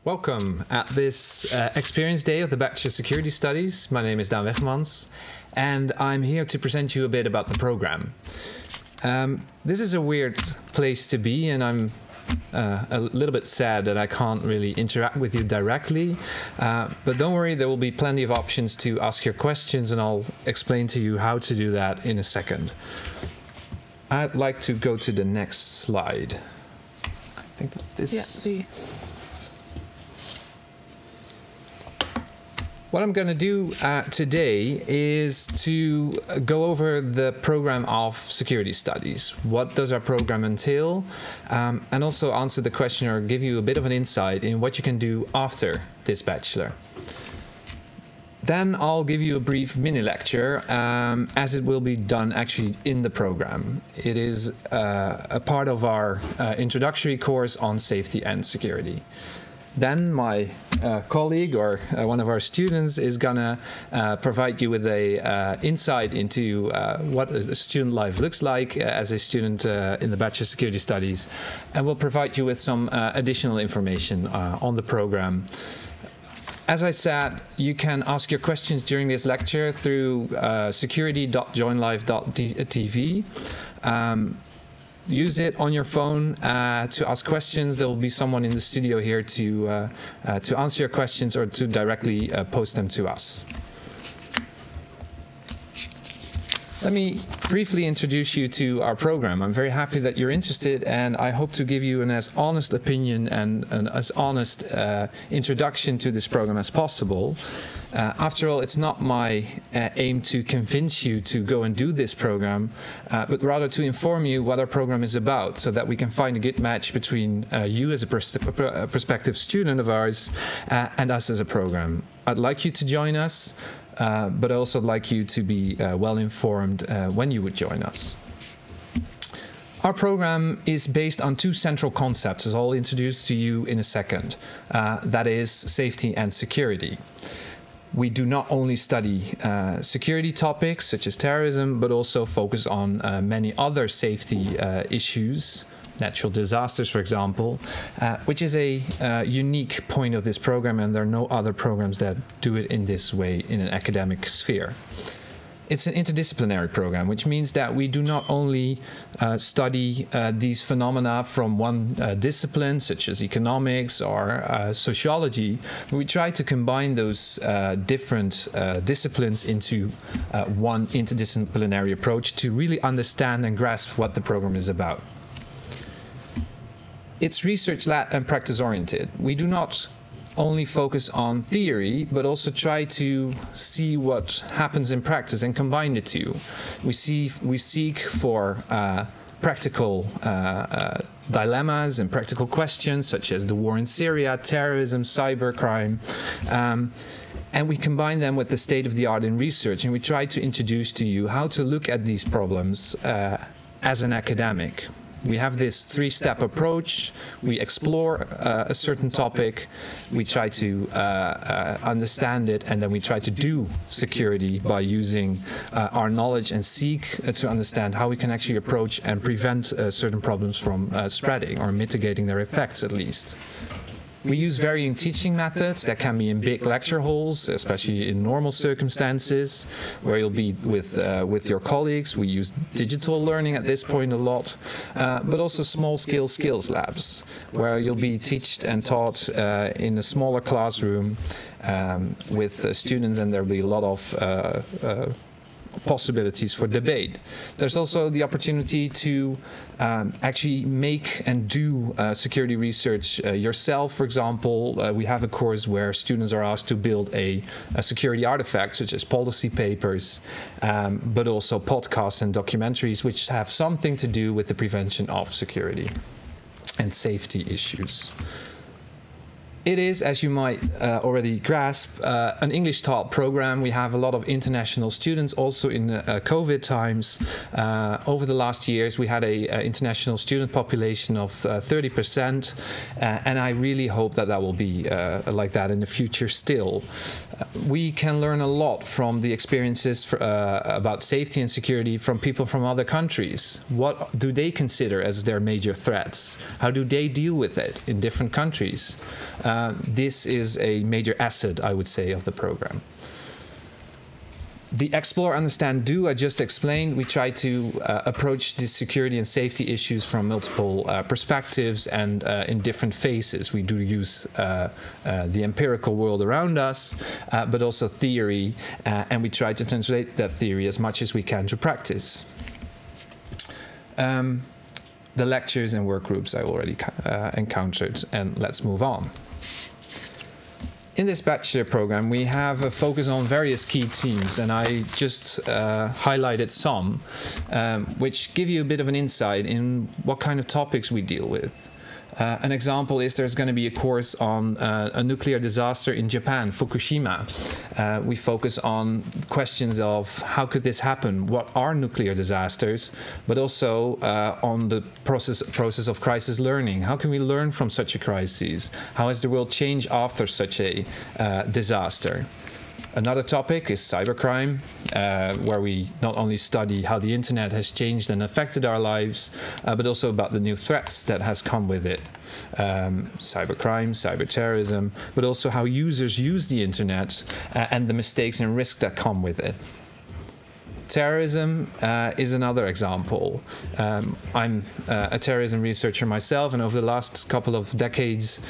Welcome at this experience day of the Bachelor of Security Studies. My name is Daan Wegmans and I'm here to present you a bit about the program. This is a weird place to be and I'm a little bit sad that I can't really interact with you directly, but don't worry, there will be plenty of options to ask your questions and I'll explain to you how to do that in a second. I'd like to go to the next slide. I think this... What I'm going to do today is to go over the program of security studies. What does our program entail? And also answer the question or give you a bit of an insight in what you can do after this bachelor. Then I'll give you a brief mini lecture as it will be done actually in the program. It is a part of our introductory course on safety and security. Then my colleague or one of our students is gonna provide you with a insight into what a student life looks like as a student in the Bachelor of Security Studies, and will provide you with some additional information on the program. As I said, you can ask your questions during this lecture through security.joinlive.tv. Use it on your phone to ask questions. There will be someone in the studio here to answer your questions or to directly post them to us. Let me briefly introduce you to our program. I'm very happy that you're interested, and I hope to give you an as honest opinion and an as honest introduction to this program as possible. After all, it's not my aim to convince you to go and do this program, but rather to inform you what our program is about, so that we can find a good match between you as a prospective student of ours and us as a program. I'd like you to join us, but I also like you to be well informed when you would join us. Our program is based on two central concepts, as I'll introduce to you in a second. That is safety and security. We do not only study security topics such as terrorism, but also focus on many other safety issues, natural disasters, for example, which is a unique point of this program, and there are no other programs that do it in this way in an academic sphere. It's an interdisciplinary program, which means that we do not only study these phenomena from one discipline, such as economics or sociology, but we try to combine those different disciplines into one interdisciplinary approach to really understand and grasp what the program is about. It's research-led and practice-oriented. We do not only focus on theory, but also try to see what happens in practice and combine the two. We seek for practical dilemmas and practical questions, such as the war in Syria, terrorism, cybercrime, and we combine them with the state-of-the-art in research, and we try to introduce to you how to look at these problems as an academic. We have this three-step approach. We explore a certain topic, we try to understand it, and then we try to do security by using our knowledge and seek to understand how we can actually approach and prevent certain problems from spreading or mitigating their effects at least. We use varying teaching methods that can be in big lecture halls, especially in normal circumstances, where you'll be with your colleagues. We use digital learning at this point a lot, but also small-scale skills labs, where you'll be taught in a smaller classroom with students, and there'll be a lot of possibilities for debate. There's also the opportunity to actually make and do security research yourself. For example, we have a course where students are asked to build a security artifact, such as policy papers, but also podcasts and documentaries which have something to do with the prevention of security and safety issues. It is, as you might already grasp, an English taught program. We have a lot of international students also in COVID times. Over the last years, we had an international student population of 30%, and I really hope that that will be like that in the future still. We can learn a lot from the experiences about safety and security from people from other countries. What do they consider as their major threats? How do they deal with it in different countries? this is a major asset, I would say, of the program. The Explore, Understand, Do I just explained. We try to approach the security and safety issues from multiple perspectives and in different phases. We do use the empirical world around us, but also theory, and we try to translate that theory as much as we can to practice. The lectures and work groups I already encountered, and let's move on. In this bachelor program, we have a focus on various key themes, and I just highlighted some, which give you a bit of an insight in what kind of topics we deal with. An example is there's going to be a course on a nuclear disaster in Japan, Fukushima. We focus on questions of how could this happen, what are nuclear disasters, but also on the process of crisis learning. How can we learn from such a crisis? How has the world changed after such a disaster? Another topic is cybercrime, where we not only study how the internet has changed and affected our lives, but also about the new threats that has come with it. Cybercrime, cyberterrorism, but also how users use the internet and the mistakes and risks that come with it. Terrorism is another example. I'm a terrorism researcher myself, and over the last couple of decades,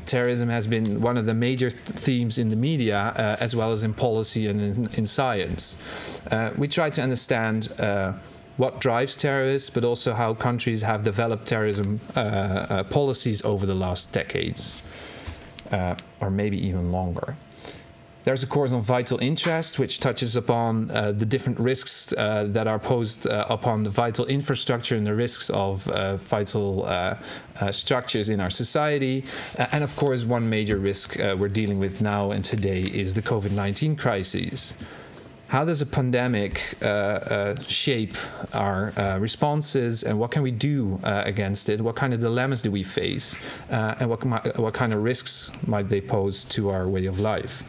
terrorism has been one of the major themes in the media, as well as in policy and in science. We try to understand what drives terrorists, but also how countries have developed terrorism policies over the last decades, or maybe even longer. There's a course on vital interest, which touches upon the different risks that are posed upon the vital infrastructure and the risks of vital structures in our society. And of course, one major risk we're dealing with now and today is the COVID-19 crisis. How does a pandemic shape our responses, and what can we do against it? What kind of dilemmas do we face? And what kind of risks might they pose to our way of life?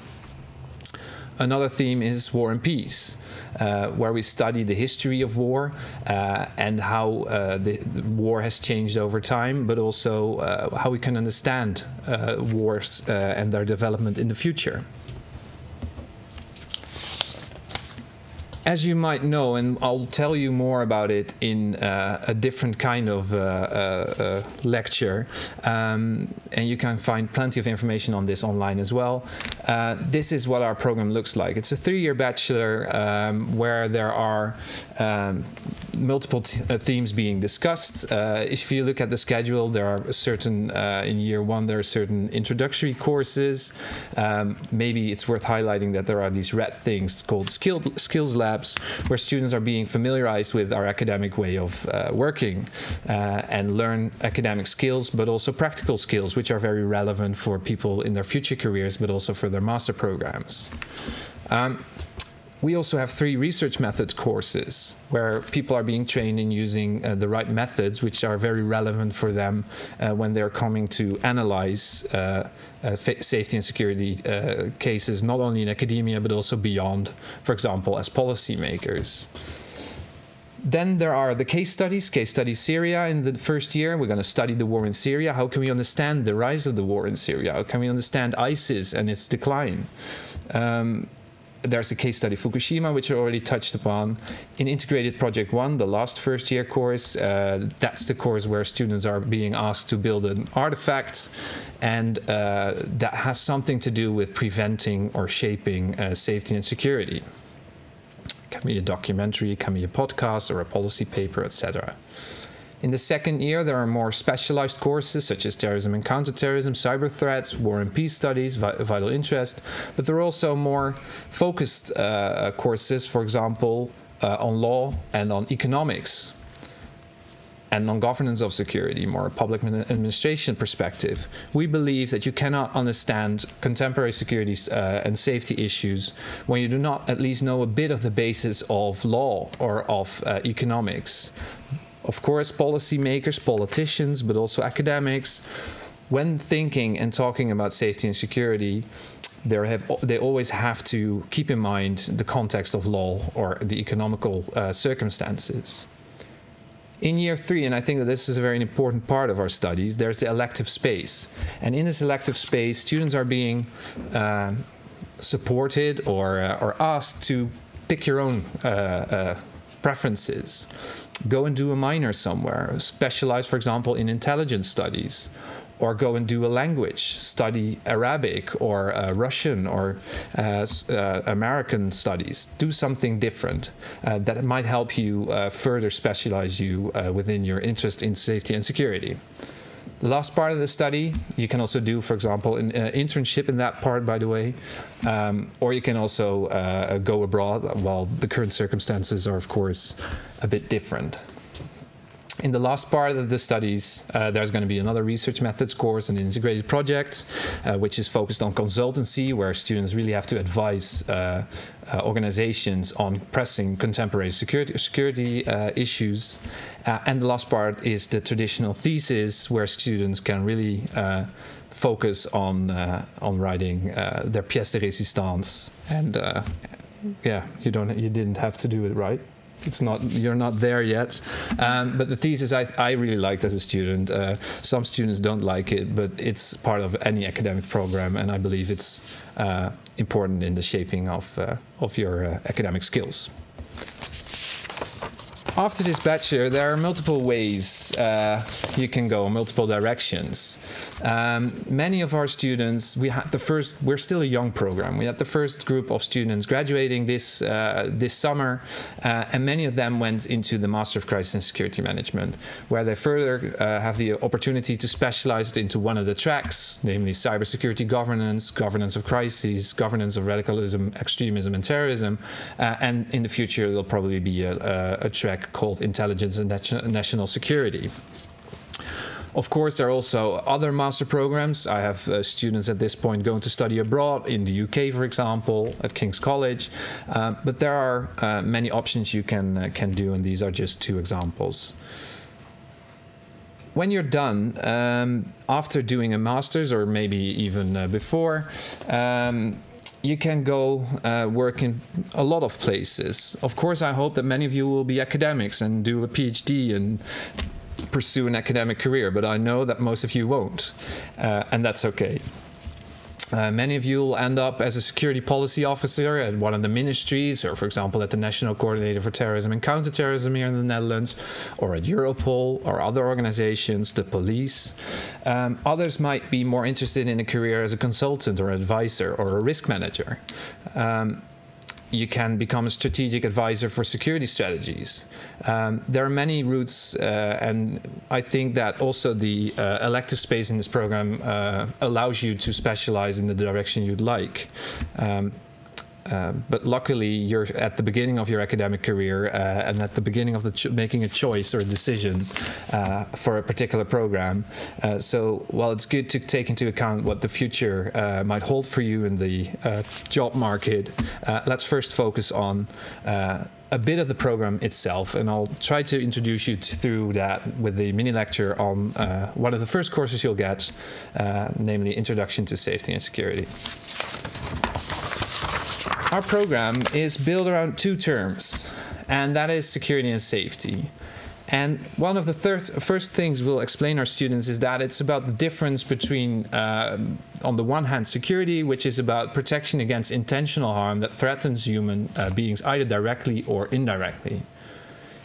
Another theme is war and peace, where we study the history of war and how the war has changed over time, but also how we can understand wars and their development in the future. As you might know, and I'll tell you more about it in a different kind of lecture, and you can find plenty of information on this online as well. This is what our program looks like. It's a 3-year bachelor where there are multiple themes being discussed. If you look at the schedule, there are certain, in year 1, there are certain introductory courses. Maybe it's worth highlighting that there are these red things called skills labs, where students are being familiarized with our academic way of working and learn academic skills, but also practical skills, which are very relevant for people in their future careers, but also for their master programs. We also have 3 research methods courses where people are being trained in using the right methods, which are very relevant for them when they're coming to analyze safety and security cases, not only in academia, but also beyond, for example, as policymakers. Then there are the case studies Syria in the first year. We're going to study the war in Syria. How can we understand the rise of the war in Syria? How can we understand ISIS and its decline? There's a case study Fukushima, which I already touched upon. In Integrated Project 1, the last first-year course, that's the course where students are being asked to build an artifact, and that has something to do with preventing or shaping safety and security. It can be a documentary, it can be a podcast or a policy paper, etc. In the second year, there are more specialized courses such as terrorism and counterterrorism, cyber threats, war and peace studies, vital interest, but there are also more focused courses, for example, on law and on economics and on governance of security, more public administration perspective. We believe that you cannot understand contemporary security and safety issues when you do not at least know a bit of the basis of law or of economics. Of course, policymakers, politicians, but also academics, when thinking and talking about safety and security, they always have to keep in mind the context of law or the economical circumstances. In year 3, and I think that this is a very important part of our studies, there's the elective space. And in this elective space, students are being supported or asked to pick your own preferences. Go and do a minor somewhere. Specialize, for example, in intelligence studies. Or go and do a language, study Arabic or Russian or American studies. Do something different that might help you further specialize you within your interest in safety and security. The last part of the study, you can also do, for example, an internship in that part, by the way, or you can also go abroad, while the current circumstances are, of course, a bit different. In the last part of the studies, there's going to be another research methods course, an integrated project, which is focused on consultancy, where students really have to advise organizations on pressing contemporary security issues. And the last part is the traditional thesis, where students can really focus on writing their pièce de résistance. And yeah, you didn't have to do it, right? It's not, you're not there yet, but the thesis I really liked as a student. Some students don't like it, but it's part of any academic program, and I believe it's important in the shaping of your academic skills. After this bachelor, there are multiple ways you can go, multiple directions. Many of our students, we're still a young program. We had the first group of students graduating this summer, and many of them went into the Master of Crisis and Security Management, where they further have the opportunity to specialize into one of the tracks, namely cybersecurity governance, governance of crises, governance of radicalism, extremism, and terrorism, and in the future there'll probably be a track called Intelligence and National Security. Of course, there are also other master programs. I have students at this point going to study abroad in the UK, for example, at King's College. But there are many options you can do, and these are just 2 examples. When you're done, after doing a master's, or maybe even before, you can go work in a lot of places. Of course, I hope that many of you will be academics and do a PhD and pursue an academic career, but I know that most of you won't, and that's okay. Many of you will end up as a security policy officer at one of the ministries, or for example at the National Coordinator for Terrorism and Counterterrorism here in the Netherlands, or at Europol or other organizations, the police. Others might be more interested in a career as a consultant or advisor or a risk manager. You can become a strategic advisor for security strategies. There are many routes, and I think that also the elective space in this program allows you to specialize in the direction you'd like. But luckily, you're at the beginning of your academic career and at the beginning of making a choice or a decision for a particular program. So while it's good to take into account what the future might hold for you in the job market, let's first focus on a bit of the program itself, and I'll try to introduce you through that with the mini lecture on one of the first courses you'll get, namely Introduction to Safety and Security. Our program is built around 2 terms, and that is security and safety. And one of the first things we'll explain our students is that it's about the difference between, on the one hand, security, which is about protection against intentional harm that threatens human beings either directly or indirectly.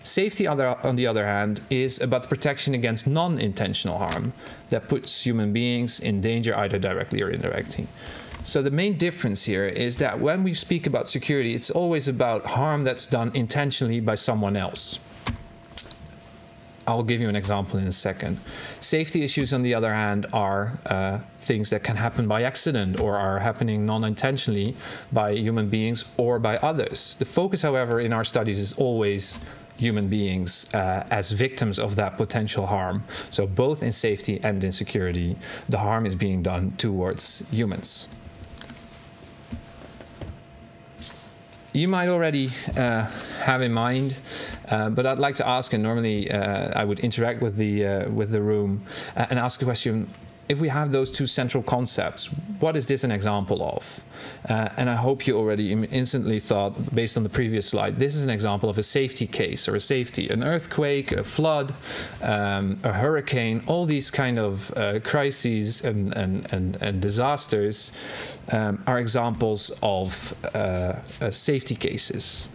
Safety, on the other hand, is about the protection against non-intentional harm that puts human beings in danger either directly or indirectly. So the main difference here is that when we speak about security, it's always about harm that's done intentionally by someone else. I'll give you an example in a second. Safety issues, on the other hand, are things that can happen by accident or are happening non-intentionally by human beings or by others. The focus, however, in our studies is always human beings as victims of that potential harm. So both in safety and in security, the harm is being done towards humans. You might already have in mind, but I'd like to ask, and normally I would interact with the room and ask the question: if we have those two central concepts, what is this an example of? And I hope you already instantly thought, based on the previous slide, this is an example of a safety case or a safety. An earthquake, a flood, a hurricane, all these kind of crises and disasters are examples of safety cases.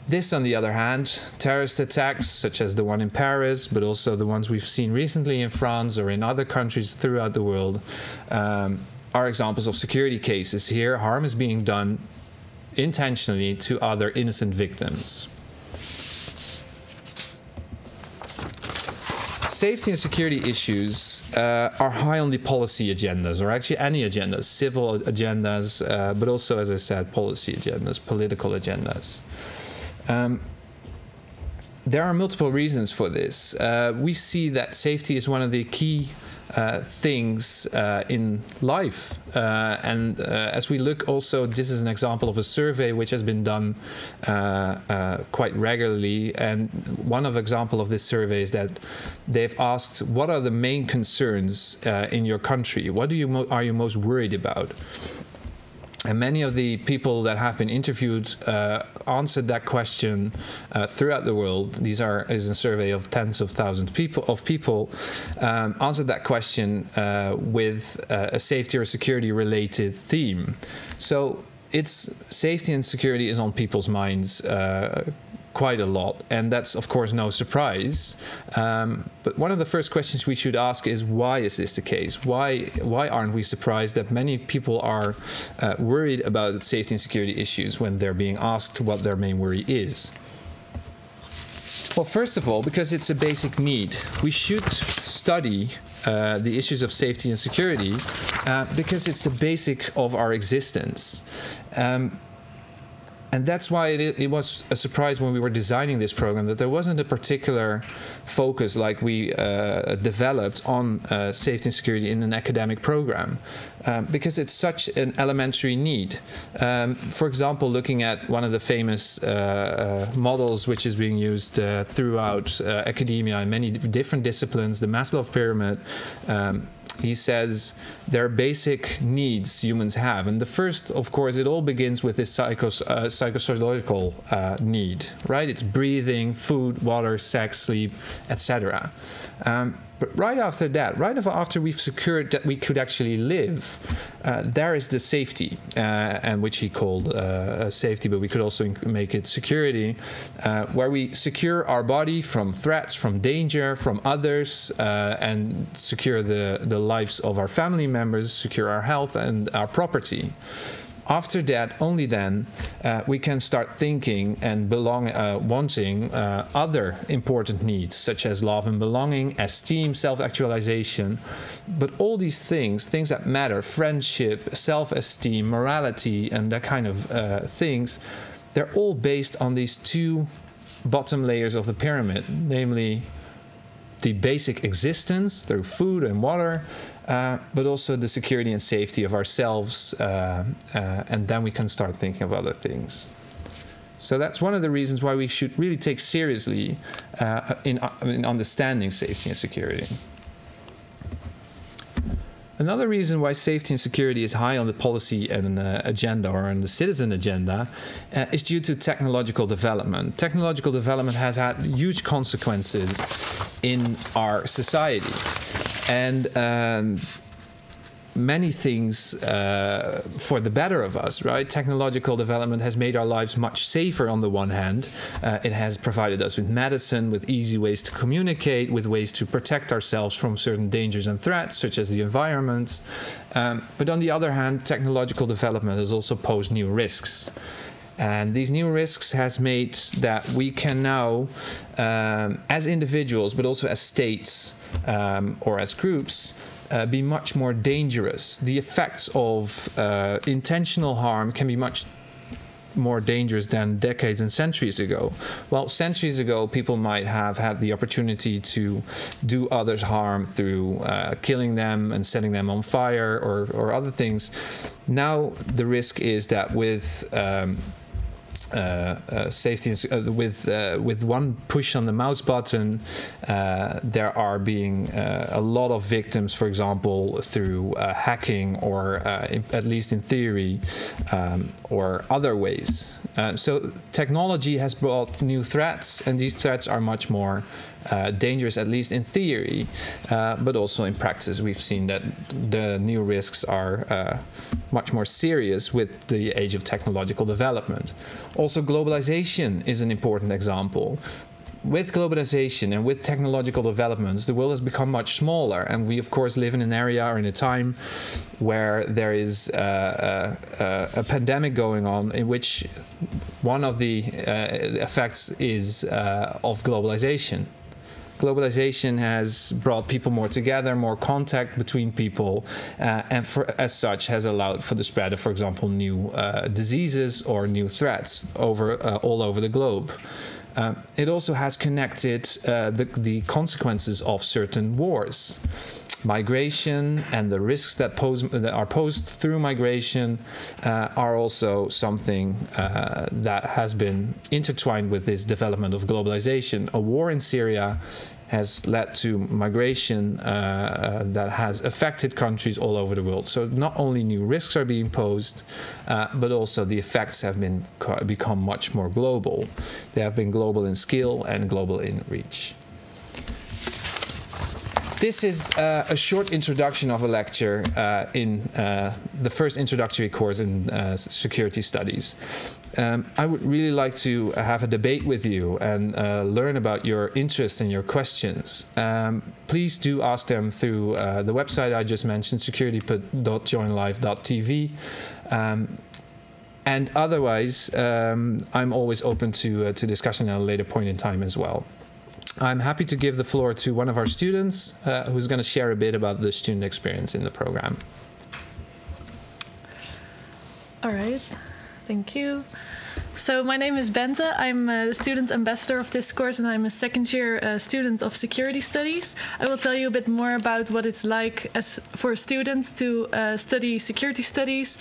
This, on the other hand, terrorist attacks such as the one in Paris, but also the ones we've seen recently in France or in other countries throughout the world, are examples of security cases. Here, harm is being done intentionally to other innocent victims. Safety and security issues are high on the policy agendas, or actually any agendas, civil agendas, but also, as I said, policy agendas, political agendas. There are multiple reasons for this. We see that safety is one of the key things in life. As we look also, this is an example of a survey which has been done quite regularly. And one of the example of this survey is that they've asked, what are the main concerns in your country? What are you most worried about? And many of the people that have been interviewed answered that question throughout the world. Is a survey of tens of thousands of people answered that question with a safety or security related theme. So it's safety and security is on people's minds quite a lot, and that's of course no surprise. But one of the first questions we should ask is, why is this the case? Why aren't we surprised that many people are worried about safety and security issues when they're being asked what their main worry is? Well, first of all, because it's a basic need. We should study the issues of safety and security because it's the basic of our existence. And that's why it was a surprise when we were designing this program that there wasn't a particular focus like we developed on safety and security in an academic program, because it's such an elementary need. For example, looking at one of the famous models which is being used throughout academia in many different disciplines, the Maslow pyramid, he says there are basic needs humans have. And the first, of course, it all begins with this psychological need, right? It's breathing, food, water, sex, sleep, etc. But right after that, right after we've secured that we could actually live, there is the safety, and which he called safety, but we could also make it security, where we secure our body from threats, from danger, from others, and secure the lives of our family members, secure our health and our property. After that, only then, we can start thinking and wanting other important needs, such as love and belonging, esteem, self-actualization. But all these things that matter, friendship, self-esteem, morality, and that kind of things, they're all based on these two bottom layers of the pyramid, namely the basic existence through food and water, but also the security and safety of ourselves, and then we can start thinking of other things. So that's one of the reasons why we should really take seriously in understanding safety and security. Another reason why safety and security is high on the policy and agenda, or on the citizen agenda, is due to technological development. Technological development has had huge consequences in our society. And many things for the better of us, right? Technological development has made our lives much safer on the one hand. It has provided us with medicine, with easy ways to communicate, with ways to protect ourselves from certain dangers and threats, such as the environment. But on the other hand, technological development has also posed new risks. And these new risks has made that we can now, as individuals, but also as states or as groups, be much more dangerous. The effects of intentional harm can be much more dangerous than decades and centuries ago. Well, centuries ago, people might have had the opportunity to do others harm through killing them and setting them on fire or other things. Now, the risk is that with safety with one push on the mouse button, there are being a lot of victims, for example, through hacking or at least in theory or other ways. So technology has brought new threats, and these threats are much more dangerous, at least in theory, but also in practice. We've seen that the new risks are much more serious with the age of technological development. Also, globalization is an important example. With globalization and with technological developments, the world has become much smaller, and we of course live in an area or in a time where there is a pandemic going on, in which one of the effects is of globalization. Globalization has brought people more together, more contact between people, and as such has allowed for the spread of, for example, new diseases or new threats all over the globe. It also has connected the consequences of certain wars. Migration and the risks that are posed through migration are also something that has been intertwined with this development of globalization. A war in Syria has led to migration that has affected countries all over the world. So not only new risks are being posed, but also the effects have become much more global. They have been global in scale and global in reach. This is a short introduction of a lecture in the first introductory course in security studies. I would really like to have a debate with you and learn about your interest and your questions. Please do ask them through the website I just mentioned, security.joinlive.tv. And otherwise, I'm always open to discussion at a later point in time as well. I'm happy to give the floor to one of our students who's going to share a bit about the student experience in the program. All right, thank you. So my name is Bente. I'm a student ambassador of this course, and I'm a second-year student of security studies. I will tell you a bit more about what it's like for a student to study security studies.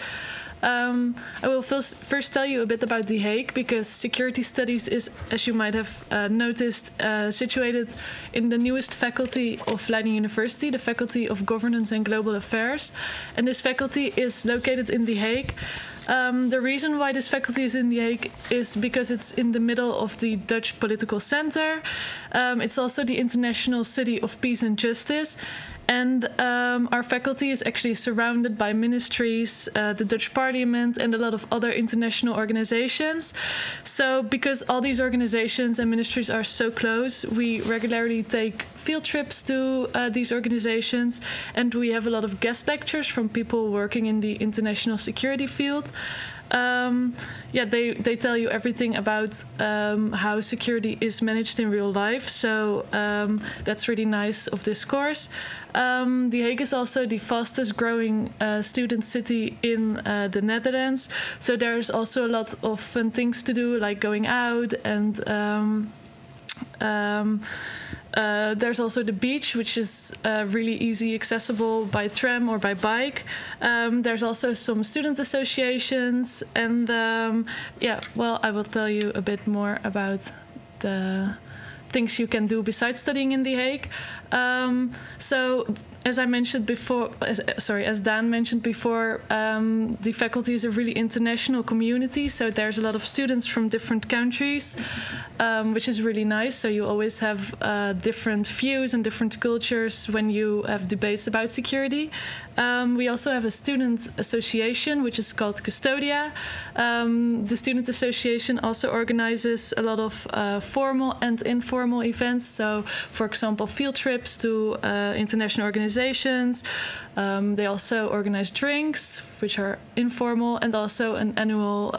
I will first tell you a bit about The Hague, because security studies is, as you might have noticed, situated in the newest faculty of Leiden University, the Faculty of Governance and Global Affairs. And this faculty is located in The Hague. The reason why this faculty is in The Hague is because it's in the middle of the Dutch political center. It's also the international city of peace and justice. And our faculty is actually surrounded by ministries, the Dutch Parliament, and a lot of other international organizations. So because all these organizations and ministries are so close, we regularly take field trips to these organizations, and we have a lot of guest lectures from people working in the international security field. They tell you everything about how security is managed in real life. So that's really nice of this course. The Hague is also the fastest growing student city in the Netherlands. So there's also a lot of fun things to do, like going out, and there's also the beach, which is really easy accessible by tram or by bike. There's also some student associations, and I will tell you a bit more about the things you can do besides studying in The Hague. So as I mentioned before, as Dan mentioned before, the faculty is a really international community. So there's a lot of students from different countries, which is really nice. So you always have different views and different cultures when you have debates about security. We also have a student association, which is called Custodia. The student association also organizes a lot of formal and informal events. So, for example, field trips to international organizations. They also organize drinks, which are informal, and also an annual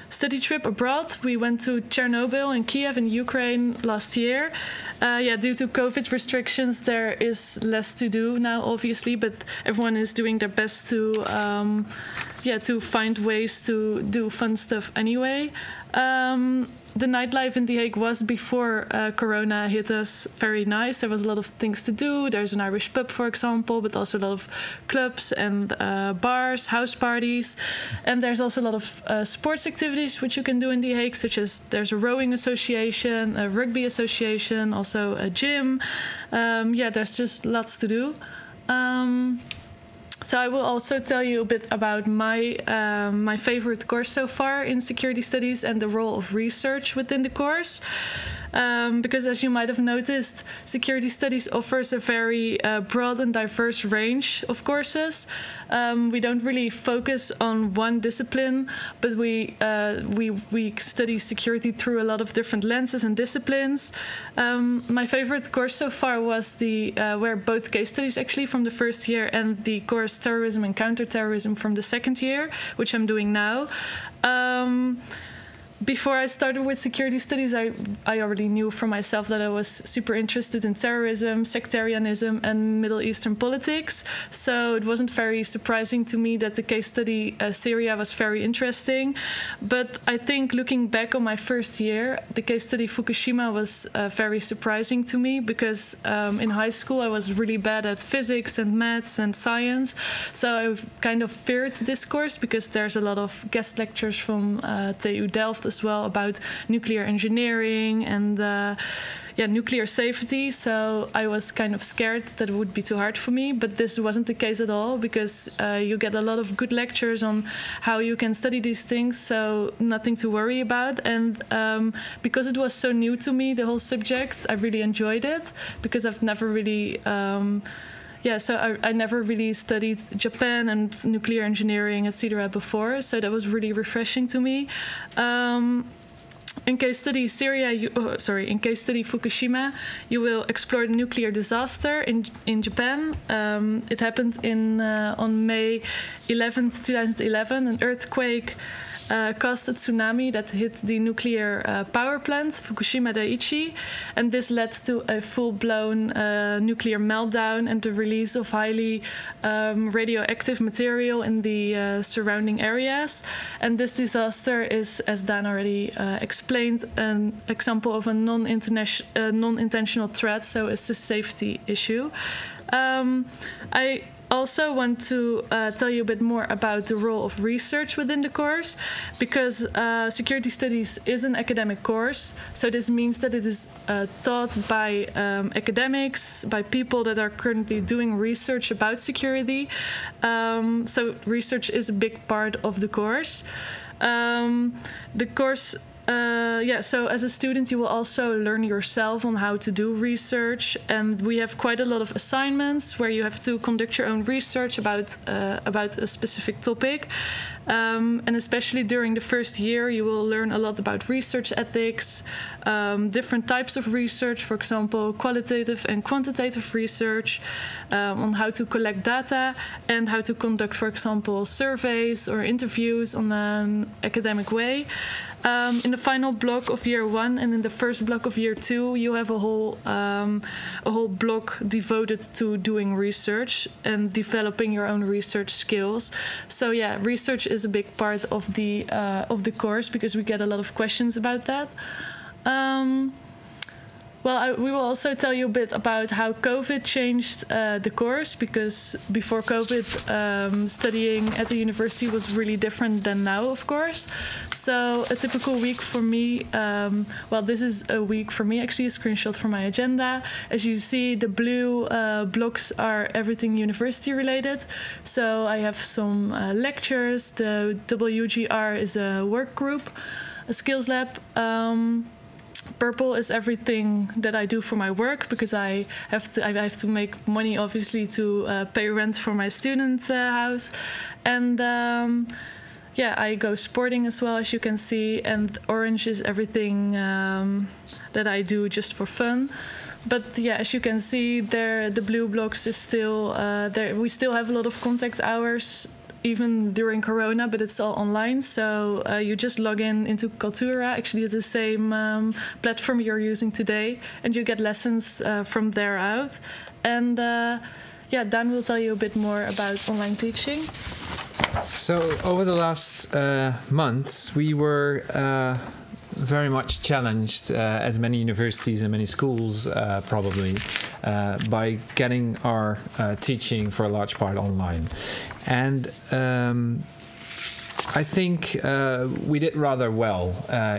study trip abroad. We went to Chernobyl and Kiev in Ukraine last year. Due to COVID restrictions, there is less to do now, obviously, but everyone is doing their best to find ways to do fun stuff anyway. the nightlife in The Hague was, before Corona hit us, very nice. There was a lot of things to do. There's an Irish pub, for example, but also a lot of clubs and bars, house parties. And there's also a lot of sports activities which you can do in The Hague, such as there's a rowing association, a rugby association, also a gym. Yeah, there's just lots to do. So I will also tell you a bit about my favorite course so far in security studies and the role of research within the course. Because as you might have noticed, security studies offers a very broad and diverse range of courses. We don't really focus on one discipline, but we study security through a lot of different lenses and disciplines. My favorite course so far was where both case studies actually from the first year and the course Terrorism and Counterterrorism from the second year, which I'm doing now. Before I started with security studies, I already knew for myself that I was super interested in terrorism, sectarianism, and Middle Eastern politics. So it wasn't very surprising to me that the case study Syria was very interesting. But I think looking back on my first year, the case study Fukushima was very surprising to me because in high school I was really bad at physics and maths and science. So I kind of feared this course because there's a lot of guest lectures from TU Delft as well about nuclear engineering and nuclear safety. So I was kind of scared that it would be too hard for me, but this wasn't the case at all because you get a lot of good lectures on how you can study these things, so nothing to worry about. And because it was so new to me, the whole subject, I really enjoyed it because I've never really so I never really studied Japan and nuclear engineering, etc. before, so that was really refreshing to me. In case study in case study Fukushima, you will explore the nuclear disaster in Japan. It happened on May 11th, 2011. An earthquake caused a tsunami that hit the nuclear power plant, Fukushima Daiichi, and this led to a full-blown nuclear meltdown and the release of highly radioactive material in the surrounding areas. And this disaster is, as Dan already explained, an example of a non-intentional threat, so it's a safety issue. I also want to tell you a bit more about the role of research within the course, because security studies is an academic course, so this means that it is taught by academics, by people that are currently doing research about security. So research is a big part of the course. The course so as a student you will also learn yourself on how to do research, and we have quite a lot of assignments where you have to conduct your own research about a specific topic. And especially during the first year you will learn a lot about research ethics, different types of research, for example qualitative and quantitative research, on how to collect data and how to conduct, for example, surveys or interviews on an academic way. In the final block of year 1 and in the first block of year 2 you have a whole block devoted to doing research and developing your own research skills. So yeah, research is a big part of the course because we get a lot of questions about that. We will also tell you a bit about how COVID changed the course, because before COVID, studying at the university was really different than now, of course. So a typical week for me, this is a week for me, actually, a screenshot from my agenda. As you see, the blue blocks are everything university related. So I have some lectures. The WGR is a work group, a skills lab. Purple is everything that I do for my work, because I have to make money, obviously, to pay rent for my student house. And I go sporting as well, as you can see. And orange is everything that I do just for fun. But yeah, as you can see there, the blue blocks is still there. We still have a lot of contact hours, even during Corona, but it's all online. So you just log into Cultura, actually it's the same platform you're using today, and you get lessons from there out. And Dan will tell you a bit more about online teaching. So over the last months, we were very much challenged, as many universities and many schools probably, by getting our teaching for a large part online. And I think we did rather well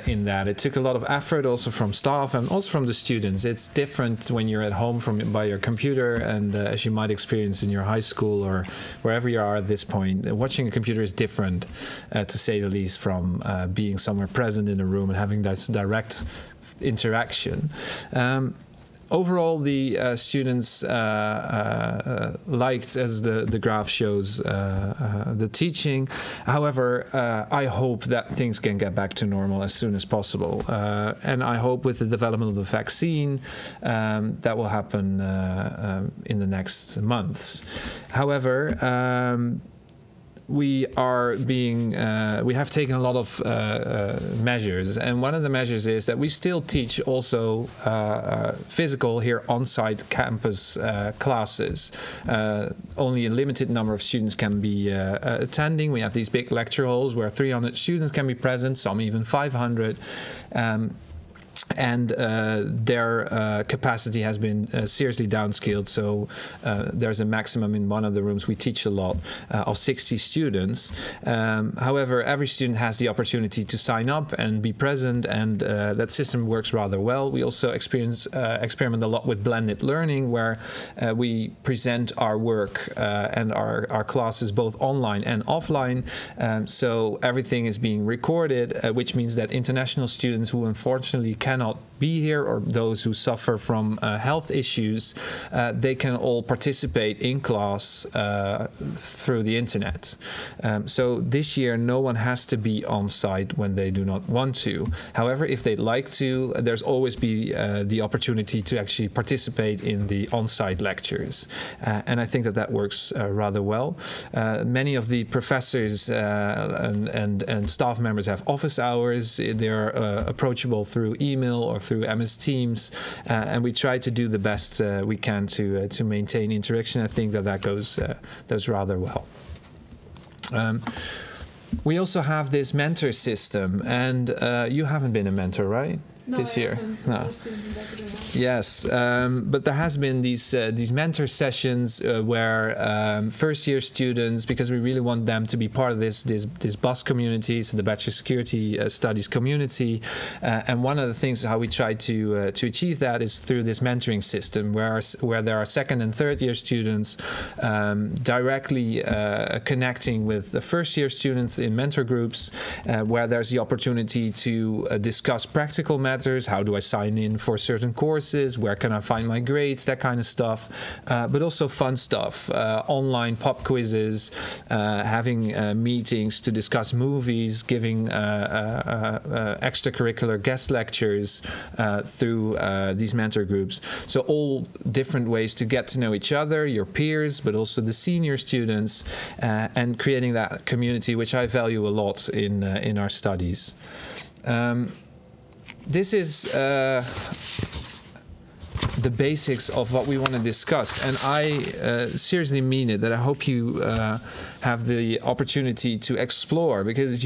in that. It took a lot of effort also from staff and also from the students. It's different when you're at home by your computer, and as you might experience in your high school or wherever you are at this point, watching a computer is different, to say the least, from being somewhere present in a room and having that direct interaction. Overall, the students liked, as the graph shows, the teaching. However, I hope that things can get back to normal as soon as possible. And I hope with the development of the vaccine, that will happen in the next months. However, we have taken a lot of measures, and one of the measures is that we still teach also physical here on-site campus classes. Only a limited number of students can be attending. We have these big lecture halls where 300 students can be present, some even 500. And their capacity has been seriously downscaled. So there's a maximum in one of the rooms we teach a lot of 60 students. However, every student has the opportunity to sign up and be present, and that system works rather well. We also experiment a lot with blended learning, where we present our work and our classes both online and offline. So everything is being recorded, which means that international students who unfortunately cannot be here, or those who suffer from health issues, they can all participate in class through the internet. So this year no one has to be on site when they do not want to. However, if they'd like to, there's always be the opportunity to actually participate in the on-site lectures. And I think that works rather well. Many of the professors and staff members have office hours. They're approachable through email or through MS Teams, and we try to do the best we can to maintain interaction. I think that goes rather well. We also have this mentor system, and you haven't been a mentor, right? No, this year. No. Yes, but there has been these mentor sessions where first-year students, because we really want them to be part of this BUS community, so the Bachelor Security Studies community, and one of the things how we try to achieve that is through this mentoring system, where there are second and third-year students directly connecting with the first-year students in mentor groups, where there's the opportunity to discuss practical matters. How do I sign in for certain courses? Where can I find my grades? That kind of stuff. But also fun stuff. Online pop quizzes, having meetings to discuss movies, giving extracurricular guest lectures through these mentor groups. So all different ways to get to know each other, your peers, but also the senior students, and creating that community, which I value a lot in our studies. This is the basics of what we want to discuss, and I seriously mean it, that I hope you have the opportunity to explore, because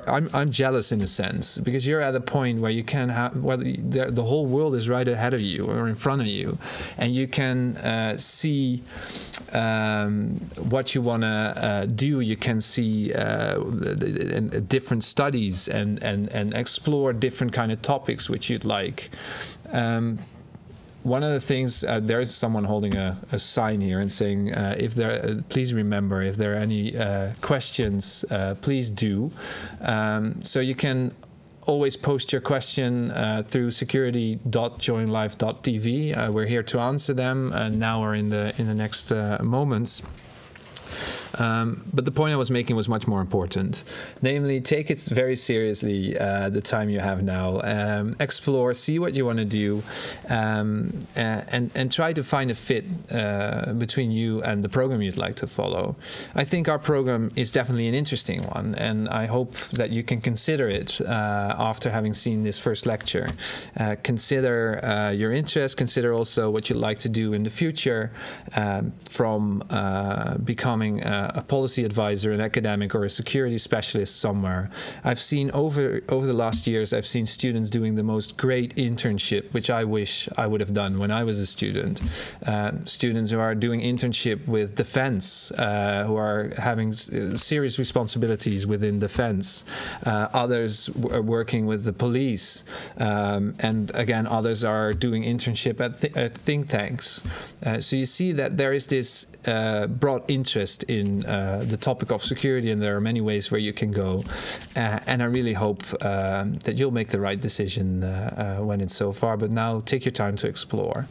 I'm jealous in a sense, because you're at a point where you can have, the whole world is right ahead of you or in front of you, and you can see what you want to do. You can see different studies and explore different kind of topics which you'd like. One of the things, there is someone holding a sign here and saying, please remember, if there are any questions, please do. So you can always post your question through security.joinlife.tv. We're here to answer them now or in the next moments. But the point I was making was much more important. Namely, take it very seriously, the time you have now. Explore, see what you want to do, and try to find a fit between you and the program you'd like to follow. I think our program is definitely an interesting one, and I hope that you can consider it after having seen this first lecture. Consider your interests, consider also what you'd like to do in the future, from becoming a policy advisor, an academic, or a security specialist somewhere. I've seen over the last years, I've seen students doing the most great internship, which I wish I would have done when I was a student. Students who are doing internship with defense, who are having serious responsibilities within defense. Others are working with the police, and again, others are doing internship at think tanks. So you see that there is this broad interest in the topic of security, and there are many ways where you can go. And I really hope that you'll make the right decision when it's so far. But now take your time to explore.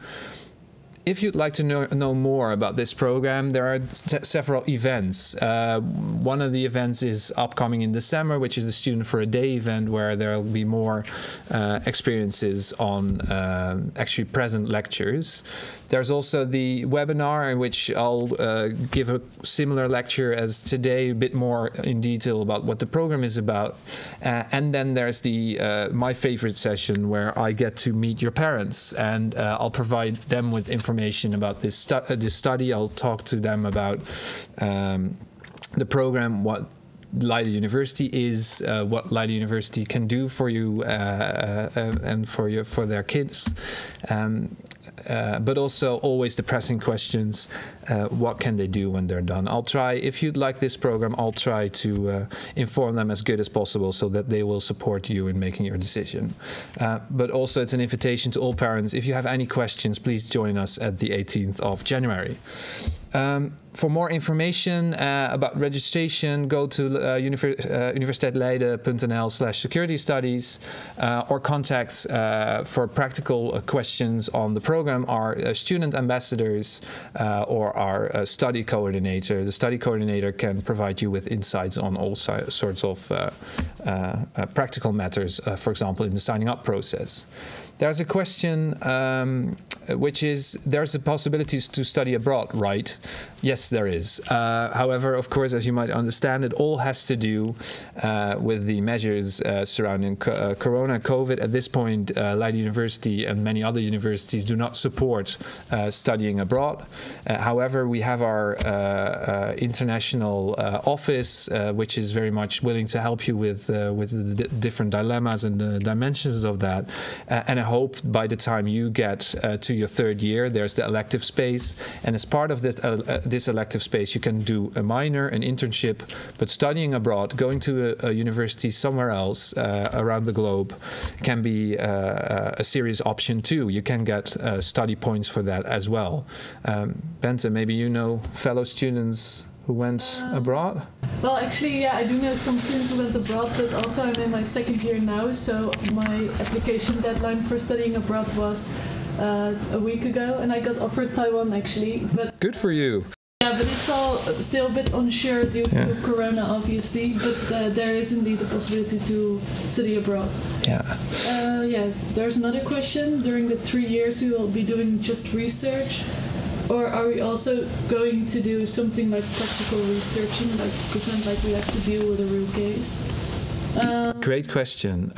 If you'd like to know more about this program, there are several events. One of the events is upcoming in December, which is the Student for a Day event, where there will be more experiences on actually present lectures. There's also the webinar, in which I'll give a similar lecture as today, a bit more in detail about what the program is about. And then there's the my favorite session, where I get to meet your parents, and I'll provide them with information about this study. I'll talk to them about the program, what Leiden University is, what Leiden University can do for you and for their kids. But also always the pressing questions, what can they do when they're done? I'll try, if you'd like this program, I'll try to inform them as good as possible so that they will support you in making your decision. But also it's an invitation to all parents. If you have any questions, please join us at the 18th of January. For more information about registration, go to universiteitleiden.nl/security studies or contact for practical questions on the program our student ambassadors or our study coordinator. The study coordinator can provide you with insights on all sorts of practical matters, for example, in the signing up process. There's a question which is, there's a possibility to study abroad, right? Yes, there is. However, of course, as you might understand, it all has to do with the measures surrounding Corona, COVID. At this point, Leiden University and many other universities do not support studying abroad. However, we have our international office, which is very much willing to help you with the different dilemmas and the dimensions of that. And I hope by the time you get to your third year, there's the elective space, and as part of this elective space, you can do a minor, an internship, but studying abroad, going to a university somewhere else around the globe, can be a serious option too. You can get study points for that as well. Bente, maybe you know fellow students who went abroad? Well, actually, yeah, I do know some students who went abroad, but also I'm in my second year now, so my application deadline for studying abroad was a week ago, and I got offered Taiwan actually. But good for you. Yeah, but it's all still a bit unsure due to Corona, obviously. But there is indeed a possibility to study abroad. Yeah. Yes. There's another question. During the 3 years, we will be doing just research, or are we also going to do something like practical researching, like pretend like we have to deal with a real case? Great question,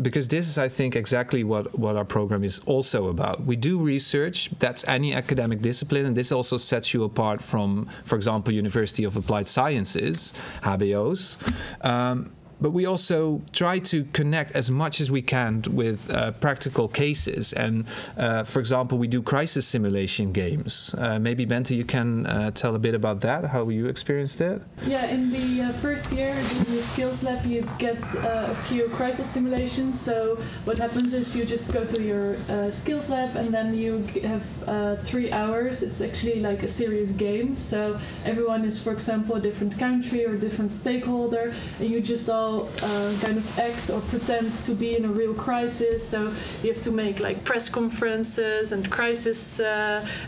because this is, I think, exactly what our program is also about. We do research, that's any academic discipline, and this also sets you apart from, for example, University of Applied Sciences, HBOs. But we also try to connect as much as we can with practical cases. And, for example, we do crisis simulation games. Maybe, Bente, you can tell a bit about that, how you experienced it? Yeah, in the first year, in the skills lab, you get a few crisis simulations. So what happens is you just go to your skills lab, and then you have 3 hours. It's actually like a serious game. So everyone is, for example, a different country or a different stakeholder, and you just all kind of act or pretend to be in a real crisis. So you have to make like press conferences and crisis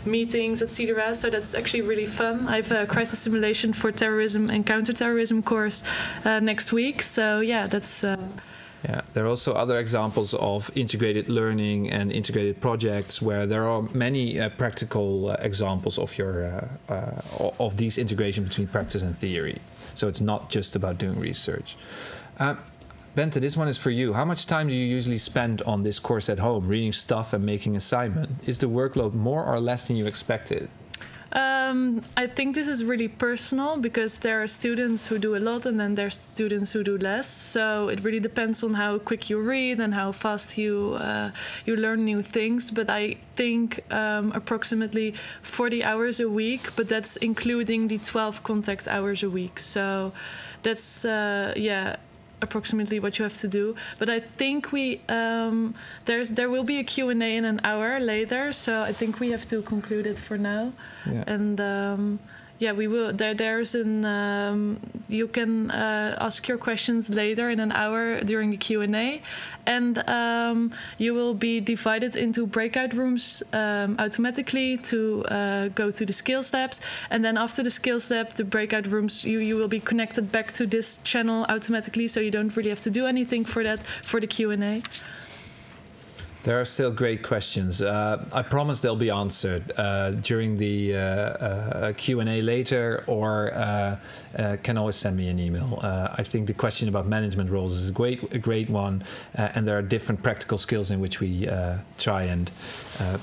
meetings, etc. So that's actually really fun. I have a crisis simulation for terrorism and counterterrorism course next week. So yeah, that's... Yeah, there are also other examples of integrated learning and integrated projects where there are many practical examples of of these integration between practice and theory. So it's not just about doing research. Bente, this one is for you. How much time do you usually spend on this course at home, reading stuff and making assignment? Is the workload more or less than you expected? I think this is really personal because there are students who do a lot and then there's students who do less. So it really depends on how quick you read and how fast you learn new things. But I think approximately 40 hours a week, but that's including the 12 contact hours a week. So that's approximately what you have to do. But I think there will be a Q&A in an hour later, so I think we have to conclude it for now. Yeah. And we will. There's an you can ask your questions later in an hour during the Q&A, and you will be divided into breakout rooms automatically to go to the skills labs, and then after the skills lab, the breakout rooms, you will be connected back to this channel automatically, so you don't really have to do anything for that for the Q&A. There are still great questions. I promise they'll be answered during the Q&A later, or can always send me an email. I think the question about management roles is a great one, and there are different practical skills in which we try and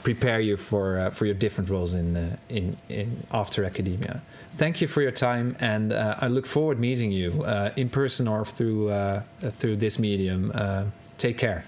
prepare you for your different roles in after academia. Thank you for your time, and I look forward to meeting you in person or through this medium. Take care.